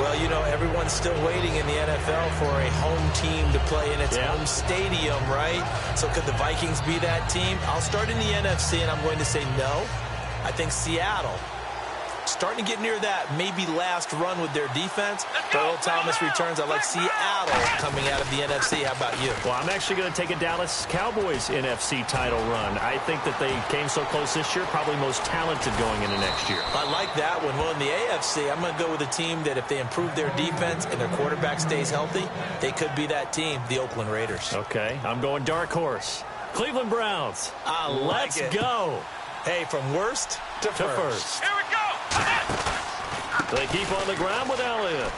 Well, you know, everyone's still waiting in the NFL for a home team to play in its home stadium, right? So could the Vikings be that team? I'll start in the NFC, and I'm going to say no. I think Seattle, starting to get near that maybe last run with their defense. Earl Thomas returns. I like Seattle coming out of the NFC. How about you? Well, I'm actually going to take a Dallas Cowboys NFC title run. I think that they came so close this year, probably most talented going into next year. I like that one. Well, in the AFC, I'm going to go with a team that if they improve their defense and their quarterback stays healthy, they could be that team, the Oakland Raiders. Okay, I'm going dark horse. Cleveland Browns. Let's go. Hey, from worst to first. Here we go. They keep on the ground with Elliott.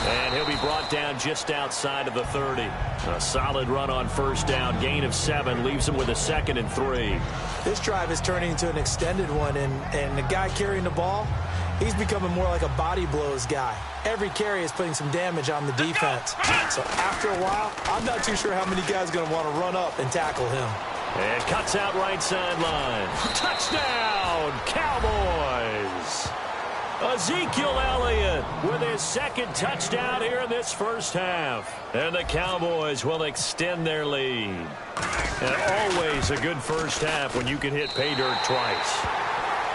And he'll be brought down just outside of the 30. A solid run on first down. Gain of 7 leaves him with a 2nd and 3. This drive is turning into an extended one, and the guy carrying the ball, he's becoming more like a body blows guy. Every carry is putting some damage on the defense. So after a while, I'm not too sure how many guys are going to want to run up and tackle him. And cuts out right sideline. Touchdown, Cowboys! Ezekiel Elliott with his 2nd touchdown here in this first half. And the Cowboys will extend their lead. And always a good first half when you can hit pay dirt twice.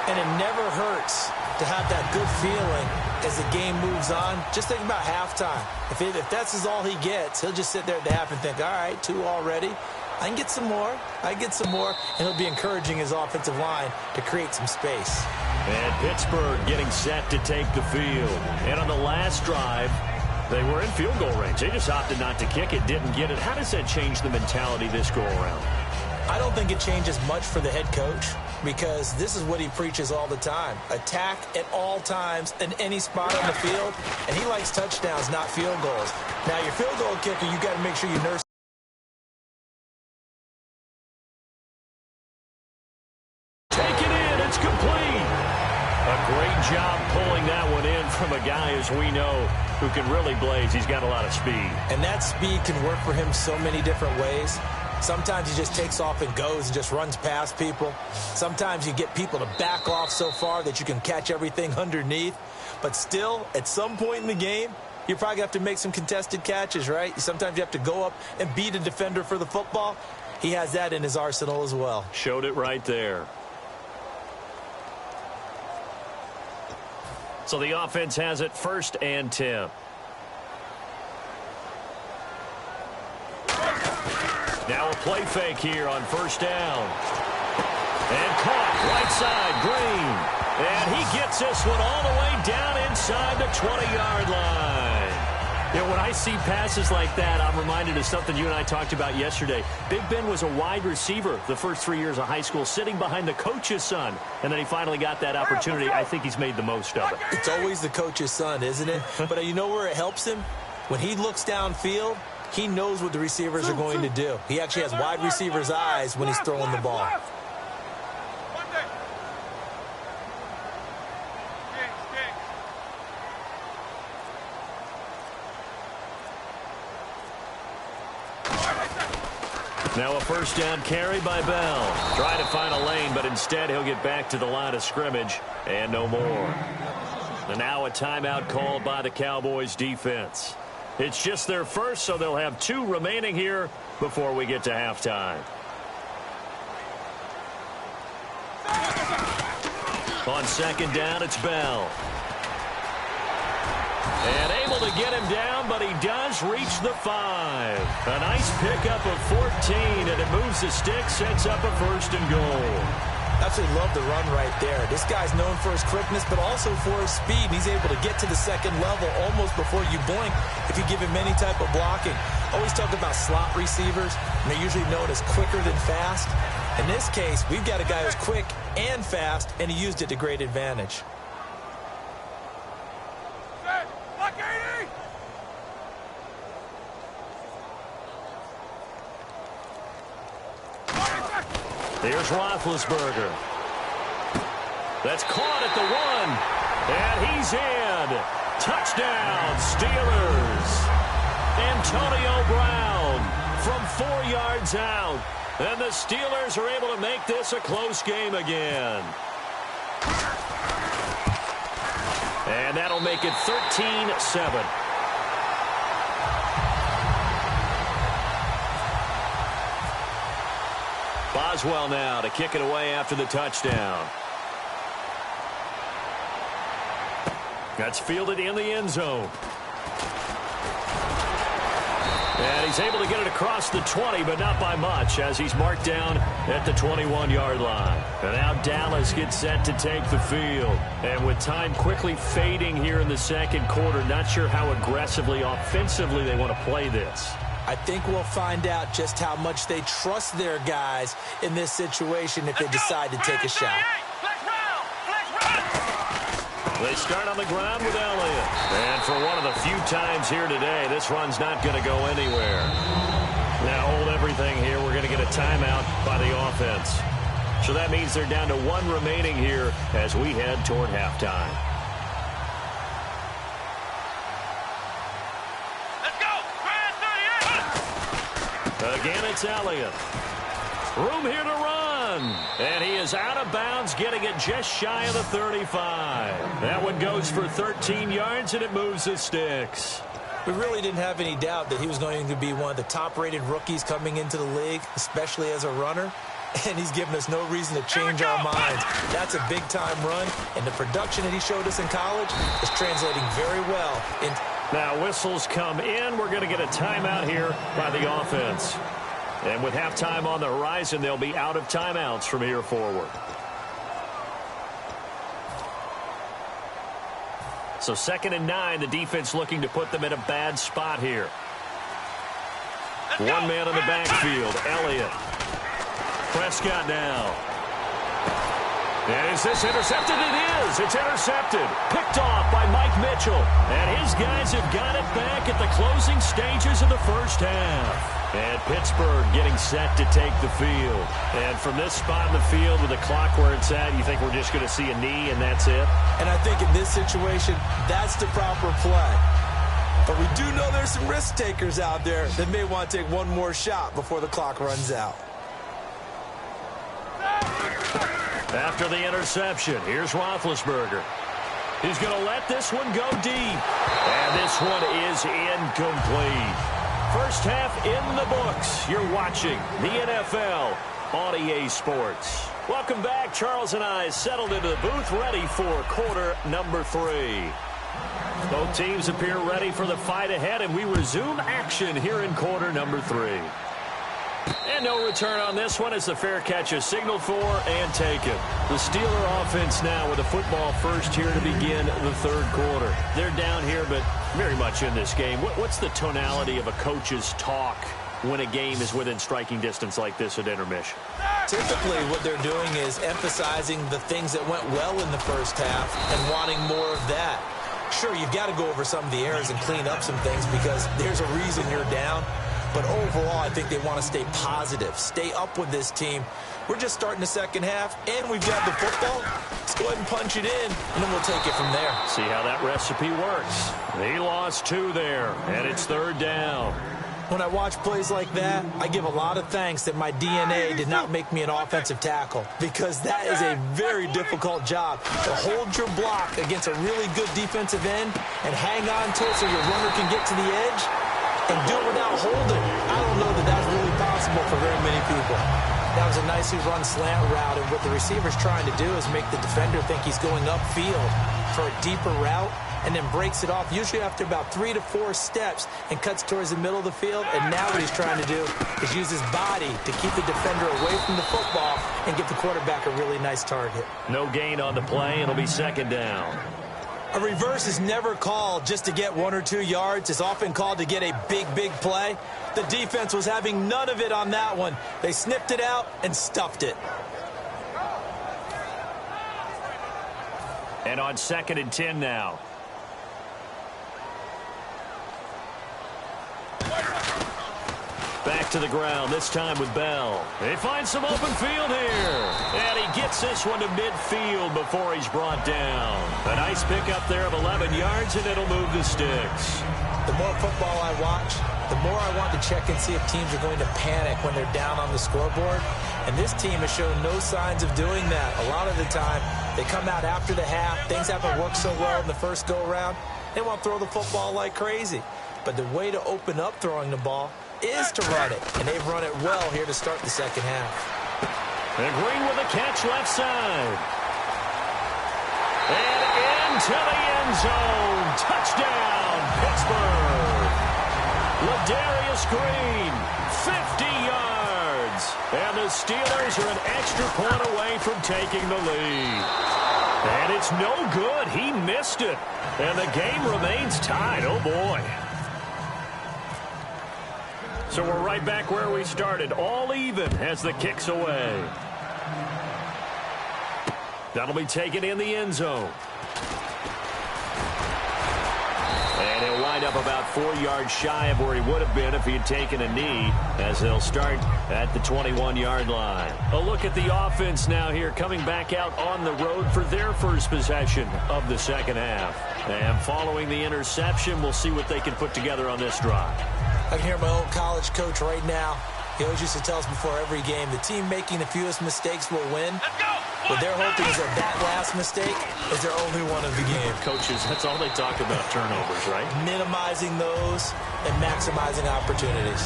And it never hurts to have that good feeling as the game moves on. Just think about halftime. If that's all he gets, he'll just sit there at the half and think, all right, 2 already. I can get some more. I can get some more. And he'll be encouraging his offensive line to create some space. And Pittsburgh getting set to take the field. And on the last drive, they were in field goal range. They just opted not to kick it, didn't get it. How does that change the mentality this go-around? I don't think it changes much for the head coach because this is what he preaches all the time. Attack at all times in any spot on the field. And he likes touchdowns, not field goals. Now, your field goal kicker, you got to make sure you nurse. Job pulling that one in from a guy, as we know, who can really blaze. He's got a lot of speed. And that speed can work for him so many different ways. Sometimes he just takes off and goes and just runs past people. Sometimes you get people to back off so far that you can catch everything underneath. But still, at some point in the game, you probably have to make some contested catches, right? Sometimes you have to go up and beat a defender for the football. He has that in his arsenal as well. Showed it right there. So the offense has it 1st and 10. Now a play fake here on 1st down. And caught right side, Green. And he gets this one all the way down inside the 20-yard line. You know, when I see passes like that, I'm reminded of something you and I talked about yesterday. Big Ben was a wide receiver the first 3 years of high school, sitting behind the coach's son. And then he finally got that opportunity. I think he's made the most of it. It's always the coach's son, isn't it? But you know where it helps him? When he looks downfield, he knows what the receivers are going to do. He actually has wide receivers' eyes when he's throwing the ball. Now a 1st down carry by Bell. Trying to find a lane, but instead he'll get back to the line of scrimmage and no more. And now a timeout called by the Cowboys defense. It's just their first, so they'll have 2 remaining here before we get to halftime. On 2nd down, it's Bell. And able to get him down, but he does reach the 5. A nice pickup of 14, and it moves the stick, sets up a 1st and goal. Absolutely love the run right there. This guy's known for his quickness, but also for his speed. He's able to get to the 2nd level almost before you blink if you give him any type of blocking. Always talk about slot receivers, and they're usually known as quicker than fast. In this case, we've got a guy who's quick and fast, and he used it to great advantage. Here's Roethlisberger. That's caught at the 1. And he's in. Touchdown, Steelers. Antonio Brown from 4 yards out. And the Steelers are able to make this a close game again. And that'll make it 13-7. Boswell now to kick it away after the touchdown. That's fielded in the end zone. And he's able to get it across the 20, but not by much, as he's marked down at the 21-yard line. And now Dallas gets set to take the field. And with time quickly fading here in the second quarter, not sure how aggressively, offensively they want to play this. I think we'll find out just how much they trust their guys in this situation if they decide to take a shot. They start on the ground with Elliott. And for one of the few times here today, this run's not going to go anywhere. Now hold everything here. We're going to get a timeout by the offense. So that means they're down to one remaining here as we head toward halftime. Again, it's Elliott. Room here to run. And he is out of bounds, getting it just shy of the 35. That one goes for 13 yards, and it moves the sticks. We really didn't have any doubt that he was going to be one of the top-rated rookies coming into the league, especially as a runner. And he's given us no reason to change our minds. That's a big-time run, and the production that he showed us in college is translating very well. Now whistles come in. We're going to get a timeout here by the offense. And with halftime on the horizon, they'll be out of timeouts from here forward. So 2nd and 9, the defense looking to put them in a bad spot here. One man in the backfield, Elliott. Prescott now. And is this intercepted? It is. It's intercepted. Picked off by Mike Mitchell. And his guys have got it back at the closing stages of the first half. And Pittsburgh getting set to take the field. And from this spot in the field with the clock where it's at, you think we're just going to see a knee and that's it? And I think in this situation, that's the proper play. But we do know there's some risk takers out there that may want to take one more shot before the clock runs out. After the interception, here's Roethlisberger. He's going to let this one go deep. And this one is incomplete. First half in the books. You're watching the NFL on EA Sports. Welcome back. Charles and I settled into the booth, ready for quarter number 3. Both teams appear ready for the fight ahead, and we resume action here in quarter number 3. And no return on this one as the fair catch is signaled for and taken. The Steeler offense now with the football first here to begin the third quarter. They're down here, but very much in this game. What's the tonality of a coach's talk when a game is within striking distance like this at intermission? Typically, what they're doing is emphasizing the things that went well in the first half and wanting more of that. Sure, you've got to go over some of the errors and clean up some things because there's a reason you're down. But overall, I think they want to stay positive, stay up with this team. We're just starting the second half, and we've got the football. Let's go ahead and punch it in, and then we'll take it from there. See how that recipe works. He lost 2 there, and it's third down. When I watch plays like that, I give a lot of thanks that my DNA did not make me an offensive tackle because that is a very difficult job to hold your block against a really good defensive end and hang on to it so your runner can get to the edge and do it without holding. I don't know that that's really possible for very many people. That was a nicely run slant route, and what the receiver's trying to do is make the defender think he's going upfield for a deeper route and then breaks it off, usually after about 3 to 4 steps, and cuts towards the middle of the field. And now what he's trying to do is use his body to keep the defender away from the football and give the quarterback a really nice target. No gain on the play. It'll be second down. A reverse is never called just to get 1 or 2 yards. It's often called to get a big, big play. The defense was having none of it on that one. They snipped it out and stuffed it. And on 2nd and 10 now. Back to the ground, this time with Bell. They find some open field here. And he gets this one to midfield before he's brought down. A nice pickup there of 11 yards, and it'll move the sticks. The more football I watch, the more I want to check and see if teams are going to panic when they're down on the scoreboard. And this team has shown no signs of doing that. A lot of the time, They come out after the half. Things haven't worked so well in the first go-around. They want to throw the football like crazy. But the way to open up throwing the ball is to run it. And they've run it well here to start the second half. And Green with a catch left side. And into the end zone. Touchdown, Pittsburgh. Ladarius Green, 50 yards. And the Steelers are an extra point away from taking the lead. And it's no good. He missed it. And the game remains tied. Oh, boy. So we're right back where we started. All even as the kick's away. That'll be taken in the end zone. And he'll wind up about 4 yards shy of where he would have been if he had taken a knee, as they'll start at the 21-yard line. A look at the offense now here, coming back out on the road for their first possession of the second half. And following the interception, we'll see what they can put together on this drive. I can hear my old college coach right now. He always used to tell us before every game, the team making the fewest mistakes will win. What they're hoping is that last mistake is their only one of the game. Coaches, that's all they talk about, turnovers, right? Minimizing those and maximizing opportunities.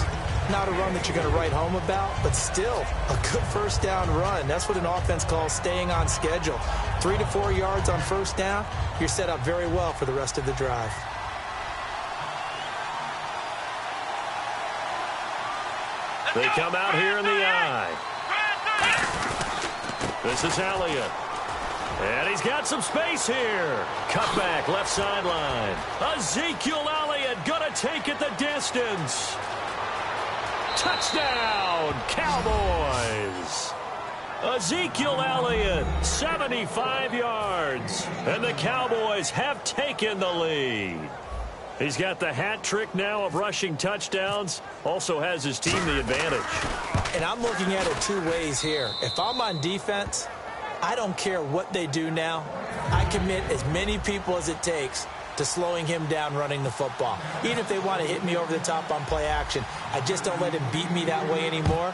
Not a run that you're going to write home about, but still a good first down run. That's what an offense calls staying on schedule. 3 to 4 yards on first down, you're set up very well for the rest of the drive. They come out here in the eye. This is Elliott. And he's got some space here. Cutback, left sideline. Ezekiel Elliott gonna take it the distance. Touchdown, Cowboys. Ezekiel Elliott, 75 yards. And the Cowboys have taken the lead. He's got the hat trick now of rushing touchdowns. Also has his team the advantage. And I'm looking at it two ways here. If I'm on defense, I don't care what they do now. I commit as many people as it takes to slowing him down running the football. Even if they want to hit me over the top on play action, I just don't let him beat me that way anymore.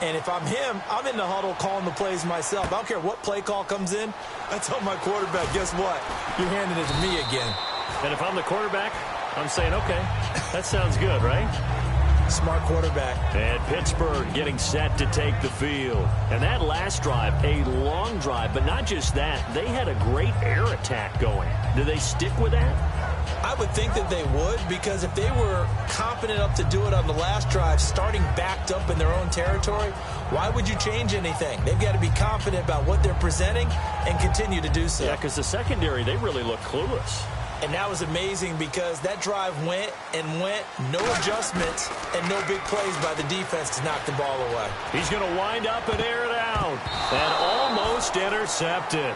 And if I'm him, I'm in the huddle calling the plays myself. I don't care what play call comes in. I tell my quarterback, guess what? You're handing it to me again. And if I'm the quarterback, I'm saying, okay, that sounds good, right? Smart quarterback. And Pittsburgh getting set to take the field. And that last drive, a long drive, but not just that. They had a great air attack going. Do they stick with that? I would think that they would, because if they were confident enough to do it on the last drive, starting backed up in their own territory, why would you change anything? They've got to be confident about what they're presenting and continue to do so. Yeah, because the secondary, they really look clueless. And that was amazing because that drive went and went, no adjustments and no big plays by the defense to knock the ball away. He's going to wind up and air it out. And almost intercepted.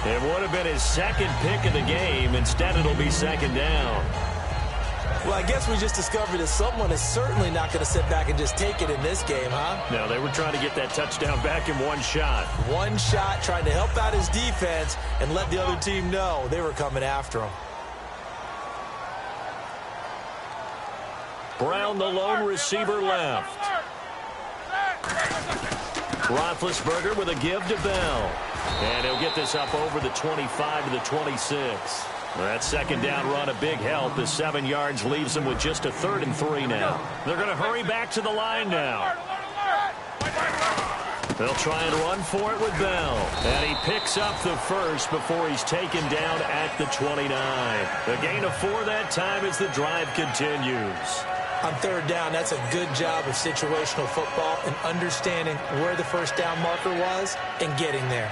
It would have been his second pick of the game. Instead, it'll be second down. Well, I guess we just discovered that someone is certainly not going to sit back and just take it in this game, huh? No, they were trying to get that touchdown back in one shot. One shot, trying to help out his defense and let the other team know they were coming after him. Brown, the lone receiver, left. Roethlisberger with a give to Bell. And he'll get this up over the 25 to the 26. That second down run, a big help. The 7 yards leaves them with just a 3rd and 3 now. They're going to hurry back to the line now. They'll try and run for it with Bell. And he picks up the first before he's taken down at the 29. A gain of 4 that time as the drive continues. On third down, that's a good job of situational football and understanding where the first down marker was and getting there.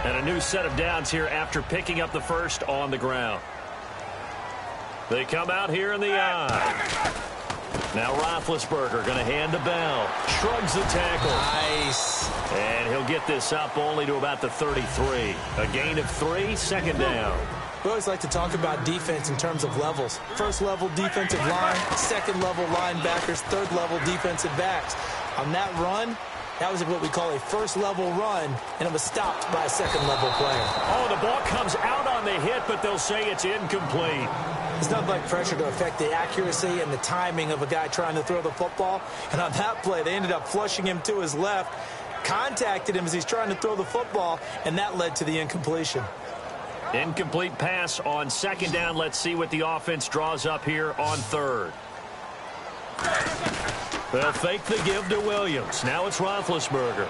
And a new set of downs here after picking up the first on the ground. They come out here in the eye. Now Roethlisberger going to hand to Bell. Shrugs the tackle. Nice. And he'll get this up only to about the 33. A gain of 3, second down. We always like to talk about defense in terms of levels. First level defensive line, second level linebackers, third level defensive backs. On that run, that was what we call a first level run, and it was stopped by a second level player. Oh, the ball comes out on the hit, but they'll say it's incomplete. It's not like pressure to affect the accuracy and the timing of a guy trying to throw the football. And on that play, they ended up flushing him to his left. contacted him as he's trying to throw the football, and that led to the incompletion. Incomplete pass on second down. Let's see what the offense draws up here on third. They'll fake the give to Williams. Now it's Roethlisberger.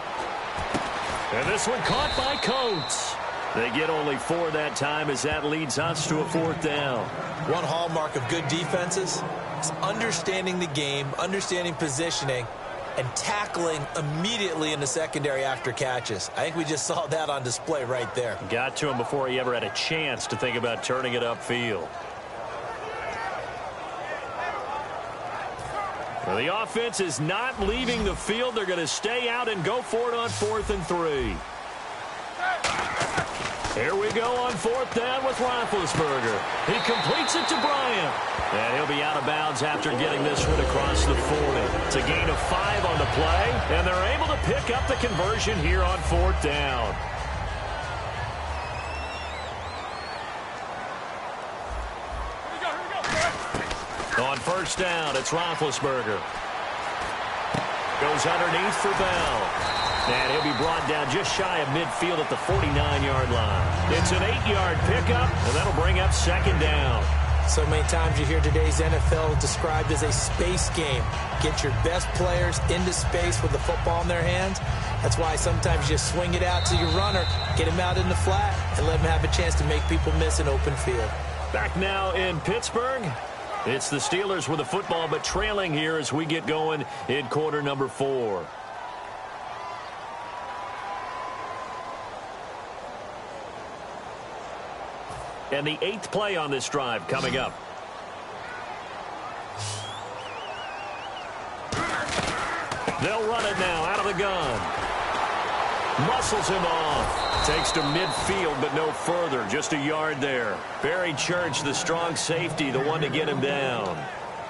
And this one caught by Coates. They get only 4 that time as that leads us to a fourth down. One hallmark of good defenses is understanding the game, understanding positioning, and tackling immediately in the secondary after catches. I think we just saw that on display right there. Got to him before he ever had a chance to think about turning it upfield. Well, the offense is not leaving the field. They're going to stay out and go for it on 4th and 3. Here we go on 4th down with Roethlisberger. He completes it to Bryant. And he'll be out of bounds after getting this one across the 40. It's a gain of 5 on the play, and they're able to pick up the conversion here on 4th down. On 1st down, it's Roethlisberger. Goes underneath for Bell. And he'll be brought down just shy of midfield at the 49-yard line. It's an 8-yard pickup, and that'll bring up 2nd down. So many times you hear today's NFL described as a space game. Get your best players into space with the football in their hands. That's why sometimes you just swing it out to your runner, get him out in the flat, and let him have a chance to make people miss an open field. Back now in Pittsburgh. It's the Steelers with the football, but trailing here as we get going in quarter number 4. And the 8th play on this drive coming up. They'll run it now out of the gun. Muscles him off. Takes to midfield, but no further. Just a yard there. Barry Church, the strong safety, the one to get him down.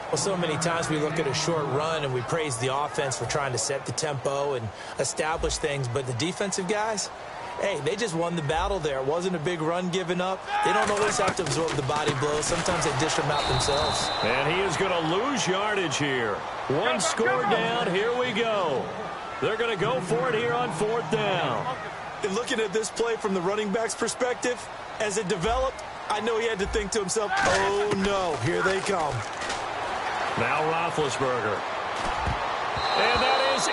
Well, so many times we look at a short run and we praise the offense for trying to set the tempo and establish things, but the defensive guys, hey, they just won the battle there. It wasn't a big run given up. They don't always have to absorb the body blows. Sometimes they dish them out themselves. And he is going to lose yardage here. One score down. Here we go. They're going to go for it here on 4th down. And looking at this play from the running back's perspective, as it developed, I know he had to think to himself, oh, no, here they come. Now Roethlisberger. And that is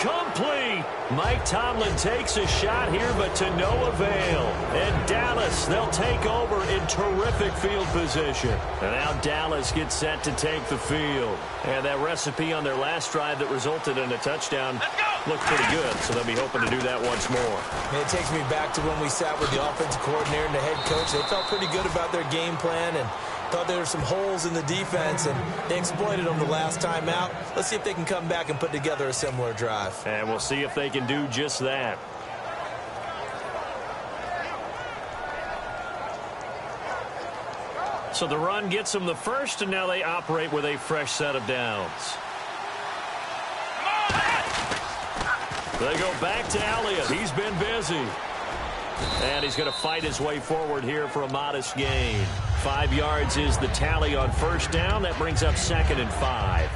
incomplete. Mike Tomlin takes a shot here, but to no avail. And Dallas, they'll take over in terrific field position. And now Dallas gets set to take the field. And that recipe on their last drive that resulted in a touchdown looked pretty good, so they'll be hoping to do that once more. And it takes me back to when we sat with the offensive coordinator and the head coach. They felt pretty good about their game plan and thought there were some holes in the defense, and they exploited them the last time out. Let's see if they can come back and put together a similar drive. And we'll see if they can do just that. So the run gets them the first, and now they operate with a fresh set of downs. They go back to Elliott. He's been busy. And he's going to fight his way forward here for a modest gain. 5 yards is the tally on 1st down. That brings up 2nd and 5.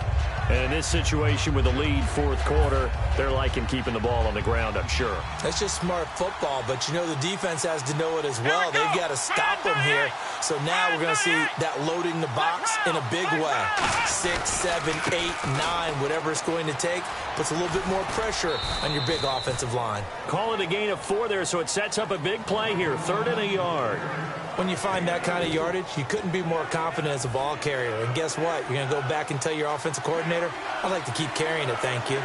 And in this situation with the lead 4th quarter, they're liking keeping the ball on the ground, I'm sure. That's just smart football, but you know the defense has to know it as well. They've got to stop them here. So now we're going to see that loading the box in a big way. 6, 7, 8, 9, whatever it's going to take, puts a little bit more pressure on your big offensive line. Call it a gain of 4 there, so it sets up a big play here. 3rd and a yard. When you find that kind of yardage, you couldn't be more confident as a ball carrier. And guess what? You're going to go back and tell your offensive coordinator, I'd like to keep carrying it, thank you.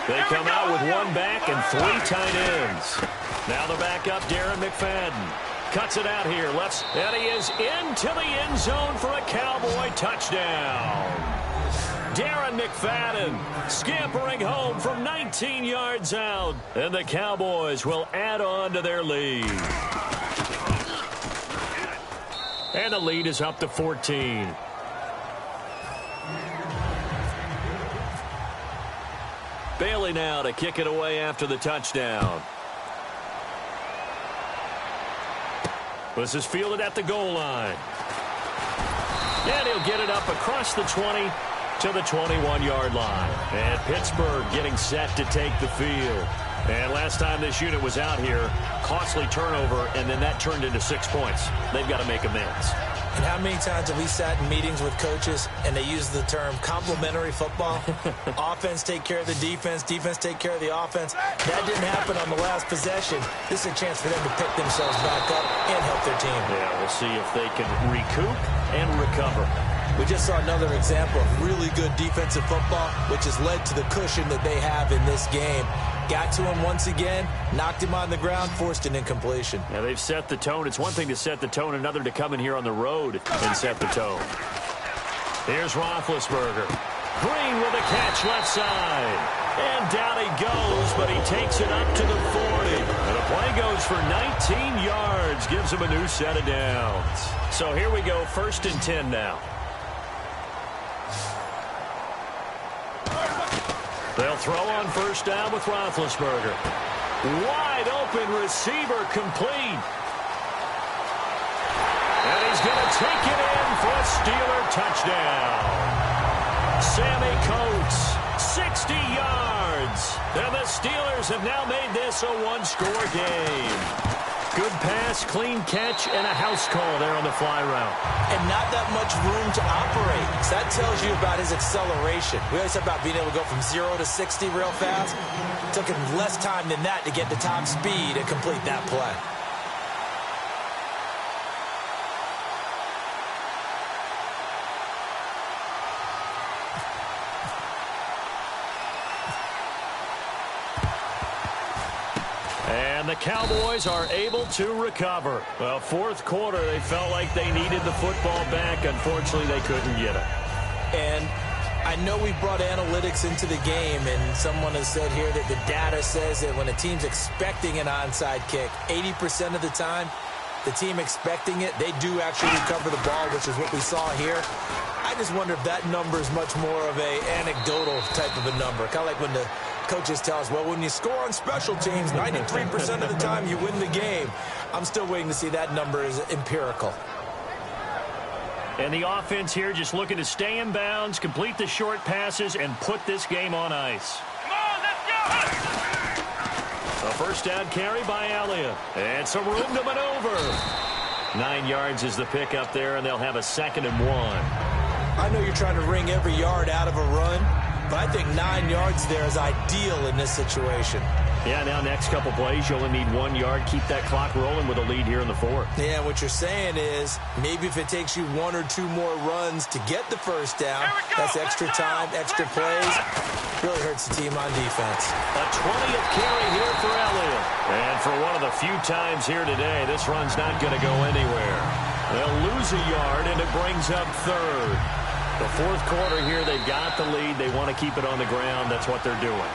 They come out with 1 back and 3 tight ends. Now the backup, Darren McFadden. Cuts it out here. And he is into the end zone for a Cowboy touchdown. Darren McFadden scampering home from 19 yards out. And the Cowboys will add on to their lead. And the lead is up to 14. Bailey now to kick it away after the touchdown. This is fielded at the goal line. And he'll get it up across the 20 to the 21-yard line. And Pittsburgh getting set to take the field. And last time this unit was out here, costly turnover, and then that turned into 6 points. They've got to make amends. And how many times have we sat in meetings with coaches and they use the term complementary football? Offense take care of the defense, defense take care of the offense. That didn't happen on the last possession. This is a chance for them to pick themselves back up and help their team. Yeah, we'll see if they can recoup and recover. We just saw another example of really good defensive football, which has led to the cushion that they have in this game. Got to him once again, knocked him on the ground, forced an incompletion. Yeah, they've set the tone. It's one thing to set the tone, another to come in here on the road and set the tone. Here's Roethlisberger. Green with a catch left side. And down he goes, but he takes it up to the 40. And the play goes for 19 yards, gives him a new set of downs. So here we go, 1st and 10 now. They'll throw on 1st down with Roethlisberger. Wide open receiver complete. And he's going to take it in for a Steeler touchdown. Sammy Coates, 60 yards. And the Steelers have now made this a one-score game. Good pass, clean catch, and a house call there on the fly route. And not that much room to operate. So that tells you about his acceleration. We always talk about being able to go from 0 to 60 real fast. It took him less time than that to get the top speed and complete that play. And the Cowboys are able to recover. Well, 4th quarter, they felt like they needed the football back. Unfortunately, they couldn't get it. And I know we brought analytics into the game, and someone has said here that the data says that when a team's expecting an onside kick, 80% of the time, the team expecting it, they do actually recover the ball, which is what we saw here. I just wonder if that number is much more of a anecdotal type of a number. Kind of like when the coaches tell us, well, when you score on special teams, 93% of the time you win the game. I'm still waiting to see that number is empirical. And the offense here just looking to stay in bounds, complete the short passes, and put this game on ice. Come on, let's go! A 1st down carry by Elliott. And some room to maneuver. 9 yards is the pickup there, and they'll have a 2nd and 1. I know you're trying to wring every yard out of a run, but I think 9 yards there is ideal in this situation. Yeah, now next couple plays, you only need 1 yard. Keep that clock rolling with a lead here in the 4th. Yeah, what you're saying is maybe if it takes you 1 or 2 more runs to get the 1st down, that's extra time, extra plays. Really hurts the team on defense. A 20th carry here for Elliott. And for one of the few times here today, this run's not going to go anywhere. They'll lose a yard, and it brings up 3rd. The 4th quarter here, they've got the lead. They want to keep it on the ground. That's what they're doing.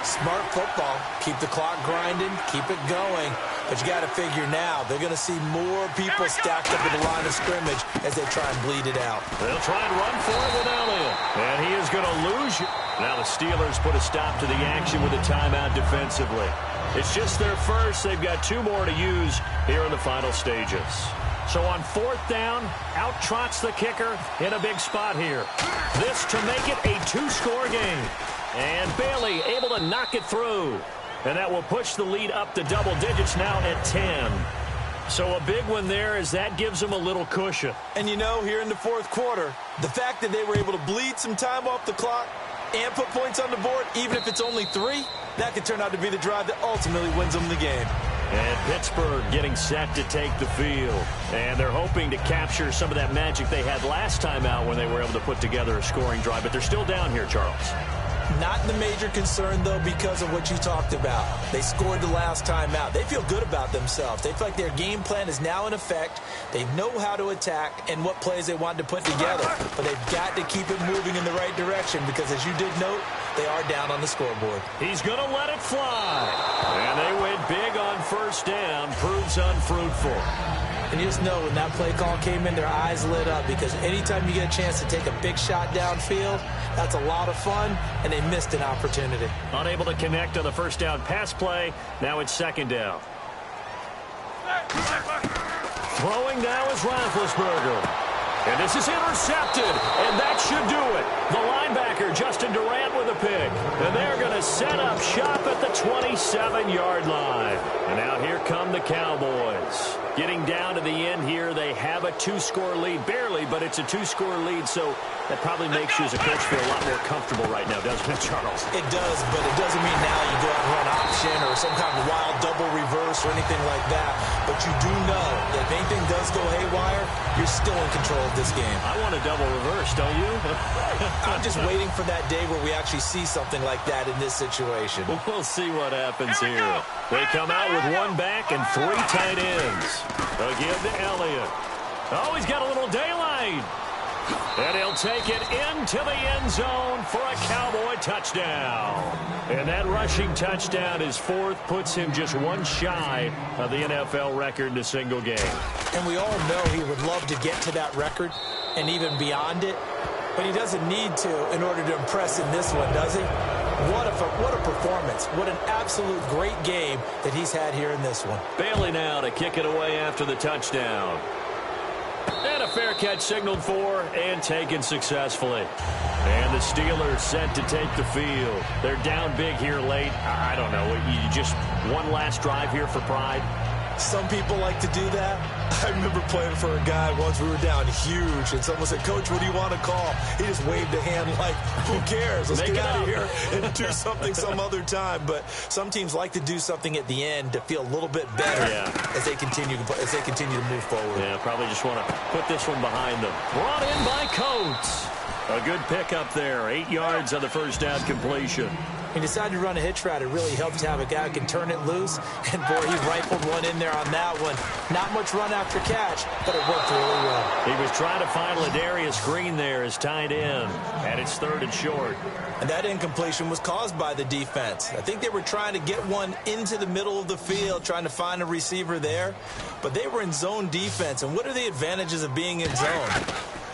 Smart football. Keep the clock grinding. Keep it going. But you got to figure now, they're going to see more people stacked up at the line of scrimmage as they try and bleed it out. They'll try and run for it with Elliott. And he is going to lose you. Now the Steelers put a stop to the action with a timeout defensively. It's just their first. They've got 2 more to use here in the final stages. So on 4th down, out trots the kicker in a big spot here. This to make it a 2-score game. And Bailey able to knock it through. And that will push the lead up to double digits now at 10. So a big one there as that gives them a little cushion. And you know, here in the 4th quarter, the fact that they were able to bleed some time off the clock and put points on the board, even if it's only 3, that could turn out to be the drive that ultimately wins them the game. And Pittsburgh getting set to take the field. And they're hoping to capture some of that magic they had last time out when they were able to put together a scoring drive. But they're still down here, Charles. Not the major concern, though, because of what you talked about. They scored the last time out. They feel good about themselves. They feel like their game plan is now in effect. They know how to attack and what plays they want to put together. But they've got to keep it moving in the right direction because, as you did note, they are down on the scoreboard. He's going to let it fly. And they went big on 1st down. Proves unfruitful. And you just know when that play call came in, their eyes lit up because anytime you get a chance to take a big shot downfield, that's a lot of fun, and they missed an opportunity. Unable to connect on the 1st down pass play. Now it's 2nd down. Throwing now is Roethlisberger. And this is intercepted, and that should do it. The linebacker, Justin Durant, with a pick. And they're going to set up shop at the 27-yard line. And now here come the Cowboys. Getting down to the end here, they have a 2-score lead. Barely, but it's a 2-score lead, so that probably makes you as a coach feel a lot more comfortable right now, doesn't it, Charles? It does, but it doesn't mean now you go out and run option or some kind of wild double reverse or anything like that. But you do know that if anything does go haywire, you're still in control of this game. I want a double reverse, don't you? I'm just waiting for that day where we actually see something like that in this situation. We'll see what happens here. They come out with one back and 3 tight ends. They'll give to Elliott. Oh, he's got a little daylight. And he'll take it into the end zone for a Cowboy touchdown. And that rushing touchdown, his 4th, puts him just one shy of the NFL record in a single game. And we all know he would love to get to that record and even beyond it. But he doesn't need to in order to impress in this one, does he? What a performance. What an absolute great game that he's had here in this one. Bailey now to kick it away after the touchdown. And a fair catch signaled for and taken successfully. And the Steelers set to take the field. They're down big here late. I don't know. You just one last drive here for pride. Some people like to do that. I remember playing for a guy once. We were down huge, and someone said, "Coach, what do you want to call?" He just waved a hand like, "Who cares? Let's get out of here and do something some other time." But some teams like to do something at the end to feel a little bit better as they continue to move forward. Yeah, probably just want to put this one behind them. Brought in by Coates. A good pickup there. 8 yards on the first down completion. He decided to run a hitch route. It really helps to have a guy who can turn it loose. And, boy, he rifled one in there on that one. Not much run after catch, but it worked really well. He was trying to find Ladarius Green there as tight end. And it's 3rd and short. And that incompletion was caused by the defense. I think they were trying to get one into the middle of the field, trying to find a receiver there. But they were in zone defense. And what are the advantages of being in zone?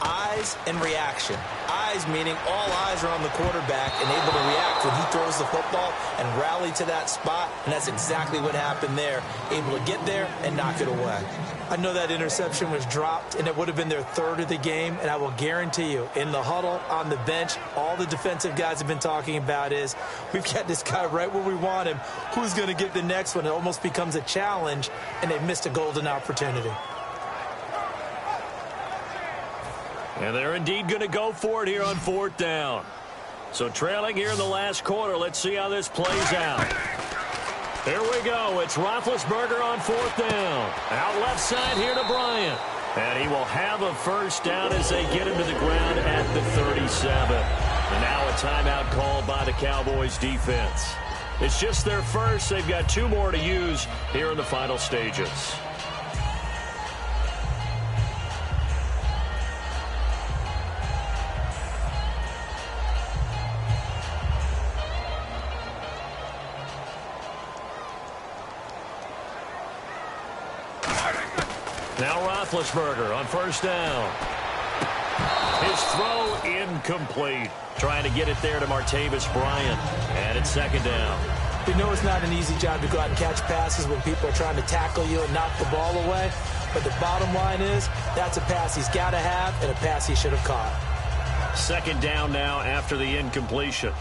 Eyes and reaction. Eyes meaning all eyes are on the quarterback and able to react when he throws the football and rally to that spot, and that's exactly what happened there. Able to get there and knock it away. I know that interception was dropped, and it would have been their 3rd of the game, and I will guarantee you, in the huddle, on the bench, all the defensive guys have been talking about is, we've got this guy right where we want him. Who's going to get the next one? It almost becomes a challenge, and they've missed a golden opportunity. And they're indeed going to go for it here on 4th down. So trailing here in the last quarter. Let's see how this plays out. Here we go. It's Roethlisberger on 4th down. Out left side here to Bryant. And he will have a first down as they get him to the ground at the 37. And now a timeout called by the Cowboys defense. It's just their first. They've got 2 more to use here in the final stages. Now Roethlisberger on first down. His throw incomplete. Trying to get it there to Martavis Bryant. And it's 2nd down. You know it's not an easy job to go out and catch passes when people are trying to tackle you and knock the ball away. But the bottom line is that's a pass he's got to have and a pass he should have caught. 2nd down now after the incompletion.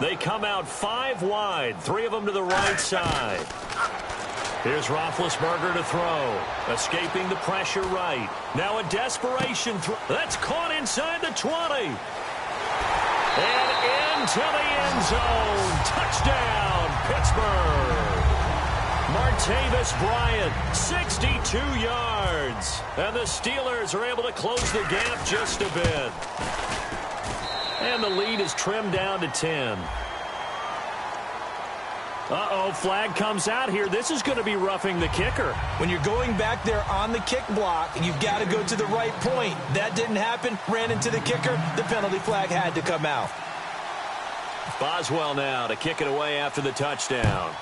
They come out 5 wide. 3 of them to the right side. Here's Roethlisberger to throw. Escaping the pressure right. Now a desperation throw. That's caught inside the 20. And into the end zone. Touchdown, Pittsburgh. Martavis Bryant, 62 yards. And the Steelers are able to close the gap just a bit. And the lead is trimmed down to 10. Uh-oh, flag comes out here. This is going to be roughing the kicker. When you're going back there on the kick block, you've got to go to the right point. That didn't happen. Ran into the kicker. The penalty flag had to come out. Boswell now to kick it away after the touchdown.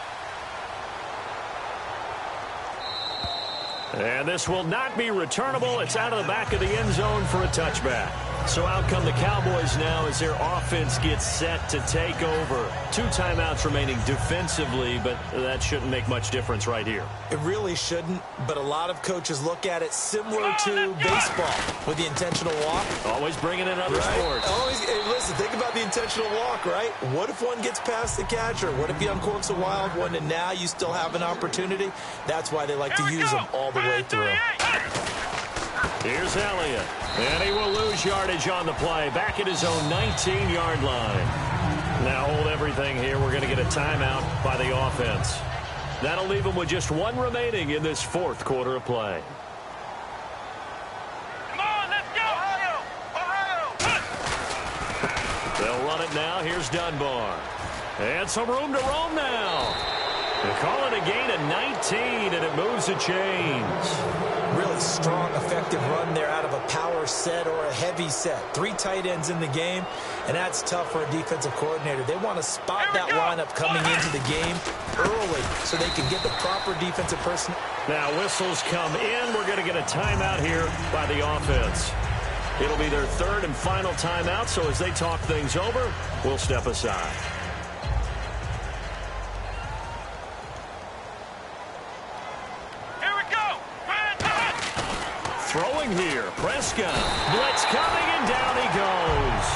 And this will not be returnable. It's out of the back of the end zone for a touchback. So out come the Cowboys now as their offense gets set to take over. 2 timeouts remaining defensively, but that shouldn't make much difference right here. It really shouldn't, but a lot of coaches look at it similar to baseball with the intentional walk. Always bringing in other sports. Hey, listen, think about the intentional walk, right? What if one gets past the catcher? What if he uncorks a wild one and now you still have an opportunity? That's why they like to use them all the way through. Here's Elliott, and he will lose yardage on the play, back at his own 19-yard line. Now hold everything here. We're going to get a timeout by the offense. That'll leave them with just 1 remaining in this 4th quarter of play. Come on, let's go! Ohio! They'll run it now. Here's Dunbar. And some room to roam now. They call it a gain of 19, and it moves the chains. Really strong, effective run there out of a power set or a heavy set. 3 tight ends in the game, and that's tough for a defensive coordinator. They want to spot that lineup coming into the game early so they can get the proper defensive person. Now whistles come in. We're going to get a timeout here by the offense. It'll be their 3rd and final timeout, so as they talk things over, we'll step aside. Throwing here, Prescott. Blitz coming, and down he goes.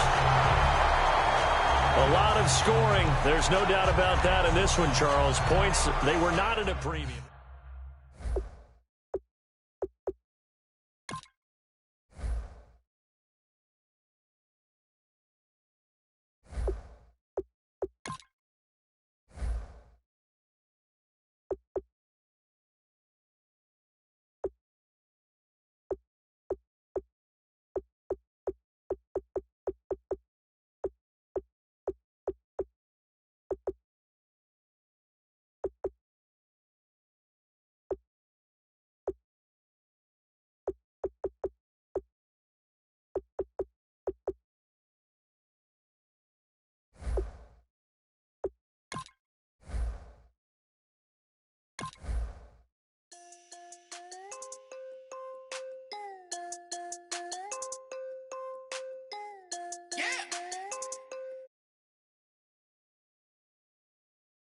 A lot of scoring. There's no doubt about that in this one, Charles. Points, they were not in a premium.